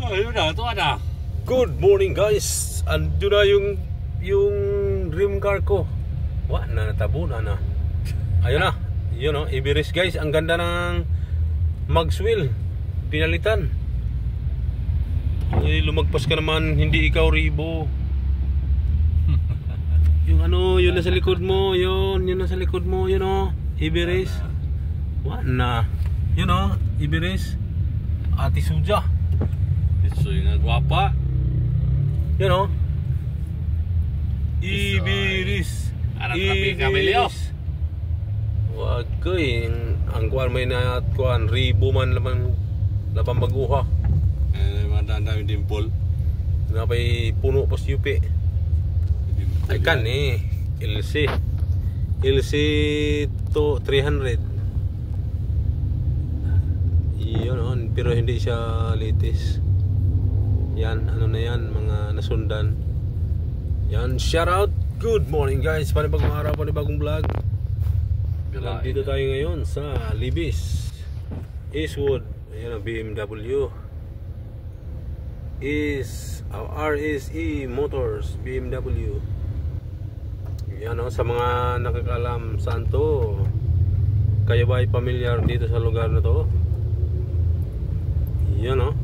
Oh, yun na, ito na. Good morning guys. Ando na yung dream car ko. Wala na, natabo na. Ayun na. Yun o, Iberis guys. Ang ganda ng mags wheel. Pinalitan. Ay, lumagpas ka naman. Hindi ikaw, Ribo. Yung ano, yun nasa likod mo. Yun nasa likod mo. Yun o, Iberis. Wala na. Yun o, Iberis. Ate Suja. Ito yung gwapa. Yun o, Iberis. Anak kami Camilio. Wag ko eh. Ang kuwan may na kuwan. Ribo man labang baguha. Mandaan namin dimple. Napay puno pas yupi. Ay kan eh. LC to 300. Yun o. Pero hindi siya latest. Yan, ano na yan, mga nasundan. Yan, shout out. Good morning guys. Panibagong araw, panibagong vlog. Dito tayo ngayon sa Libis Eastwood. Ayan ang BMW RSE Motors BMW. Yan o, sa mga nakakalam saan to, kayo ba ay pamilyar dito sa lugar na to? Yan o.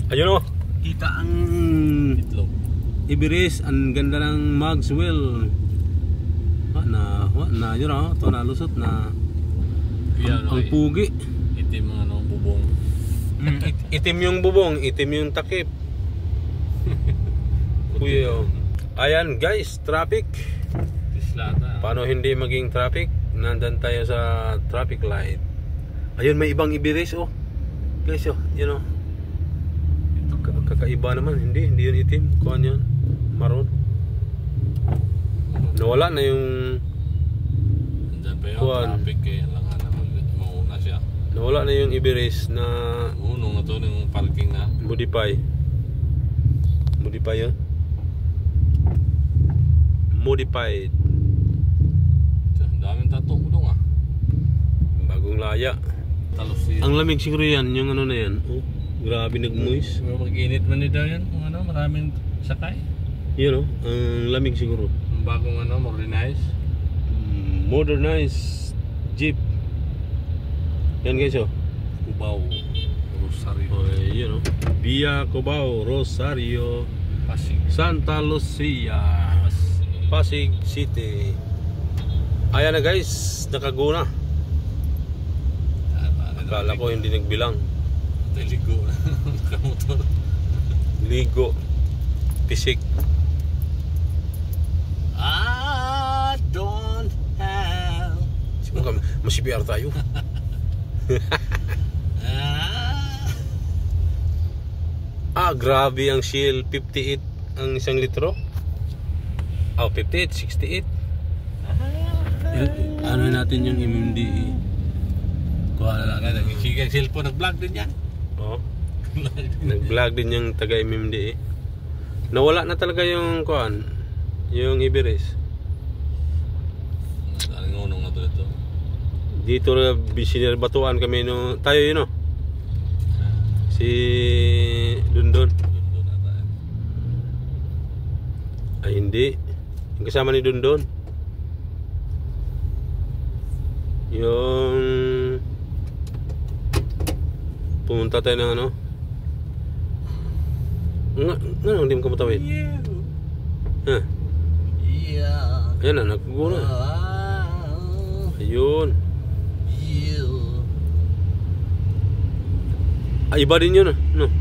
Ayun o, kita ang Itlog. Iberis, ang ganda ng mags wheel. Wala na, yun o, ito nalusot na. Yan, ang pugi. Itim ang ano, bubong. Itim yung bubong, itim yung takip. Kuya o. Ayan guys, traffic. Tislata. Paano hindi maging traffic? Nandan tayo sa traffic light. Ayun, may ibang Iberis o. Guys o, yun o. Kakaiba naman, hindi yun itim. Kuhan yun, maroon. Nawala na yung Diyan pa yung kuhan. traffic eh. Alangan na mauna siya. Nawala na yung Iberis na Unong na to yung parking na. modify yun. Modified. Ang daming tattoo ko dong ah. Bagong laya. Talos siya. Ang lamig siguro yan, yung ano na yan. Oh, grabe nagmoist. Mag-init man nito yan. Kung ano, maraming sakay. Yun o, ang lamig siguro. Ang bagong ano, modernize. Modernized Jeep. Yan guys o. Cubao. Rosario. Oh, yun o. Via Cubao, Rosario, Pasig. Santa Lucia, Pasig City. Ayan na guys, nakaguna. Akala ko hindi nagbilang. Ligo na. Nakamotor. Ligo. Pisik. I don't have. Siguro masipiyar tayo. Grabe ang Shell 58 ang isang litro. 58, 68. Ano natin yung MMD? Kuha na lang. Nag-ikigang cellphone. Nag-vlog din yan. Oo. Nag-vlog din yung taga MMD. Nawala na talaga yung kuan, yung Iberis. Ang unong na to ito. Dito na batuan kami no, tayo yun no. Si Dundon. Doon na tayo. Ay hindi. Yung kasama ni Dundon. Yung pumunta tayo ng ano. Nga hindi mo kamatawid. Ha? Yeah. Ayan na, nagkuguna. Ayun. Iba din yun no?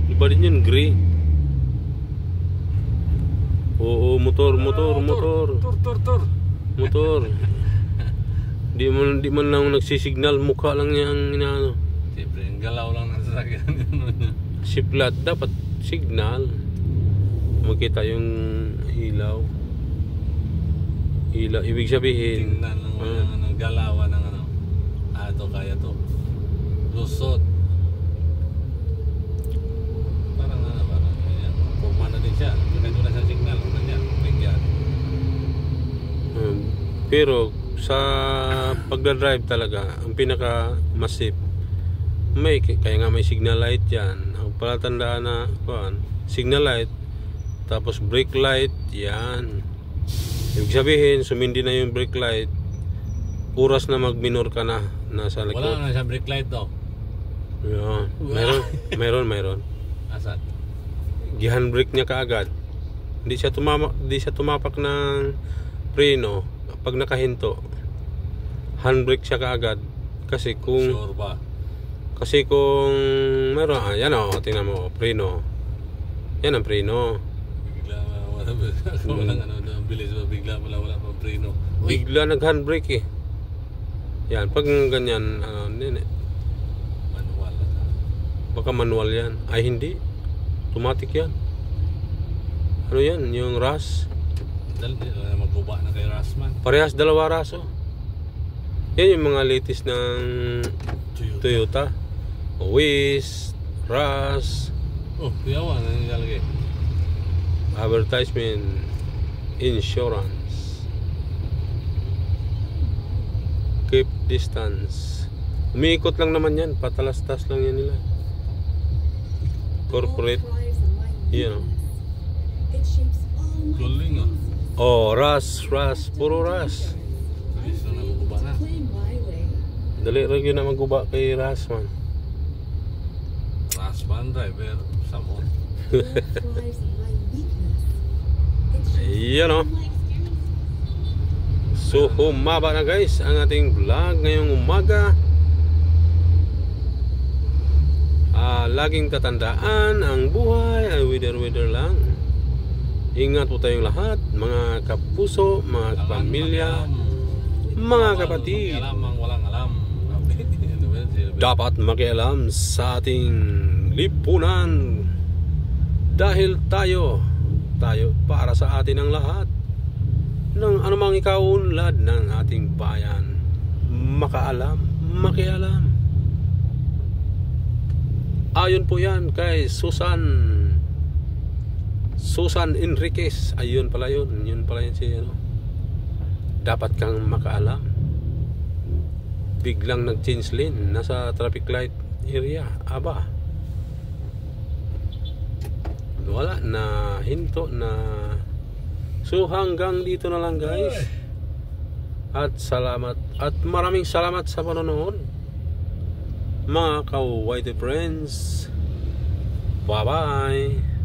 Iba din yun, gray. Oo, motor. Tur. Motor. Di man lang nagsisignal, mukha lang niya ang inaano. Siyempre, ang galaw lang ng sasakyan yun. Siplat, dapat signal. Makita yung ilaw. Ibig sabihin Tingnan lang ng galawan ng ano. Ito kaya to. Lusot. Parang ayan. Puma na din siya. Kahit wala sa signal. Ganyan. Bigyan. Pero sa pagdadrive talaga, ang pinaka masip Kaya nga may signal light yan. Ang palatandaan na signal light, tapos brake light, yan. Ibig sabihin, sumindi na yung brake light, oras na mag-minor ka na, nasa likod. Wala na siyang brake light daw. Yan. Mayroon. Asan? Gihandbrake niya kaagad. Hindi siya tumapak ng preno pag nakahinto. Handbrake siya kaagad. Kasi kung Sure ba? meron, yan tingnan mo, preno. Yan ang preno. Bigla walang ang bilis ba, bigla wala pa preno. Bigla nag-handbrake eh. Yan, pag ganyan, Manual. baka manual yan. Ay hindi, automatic yan. Ano yan, yung RAS. Magbuba na kay Rasman. Parehas dalawa raso. Yan yung mga latest ng Toyota. Wiz, RAS, Kuyawan na nilalagay. advertisement, insurance, keep distance. Umiikot lang naman yan, patalastas lang yan nila. Corporate, you know. Galing ah. Oh, RAS, puro RAS. Bilis na nagbuba na. Dali rin yun na maguba kay RAS man. Rasman driver, samon. Yan o. So humaba na guys ang ating vlog ngayong umaga. Laging tatandaan, ang buhay ay wither lang. Ingat po tayong lahat, mga kapuso, mga pamilya, mga kapatid. Walang alam. Dapat makialam sa ating lipunan. Dahil tayo para sa atin ang lahat ng anumang ikaunlad ng ating bayan. Makialam. Ayon po yan kay Susan Enriquez. Ayun pala yun. Yun pala yun si ano. Dapat kang makaalam. Biglang nag-change lane. Nasa traffic light area. Aba. Wala na. Hinto na. So hanggang dito na lang guys. At salamat. At maraming salamat sa panonood. Mga ka-white friends. Bye bye.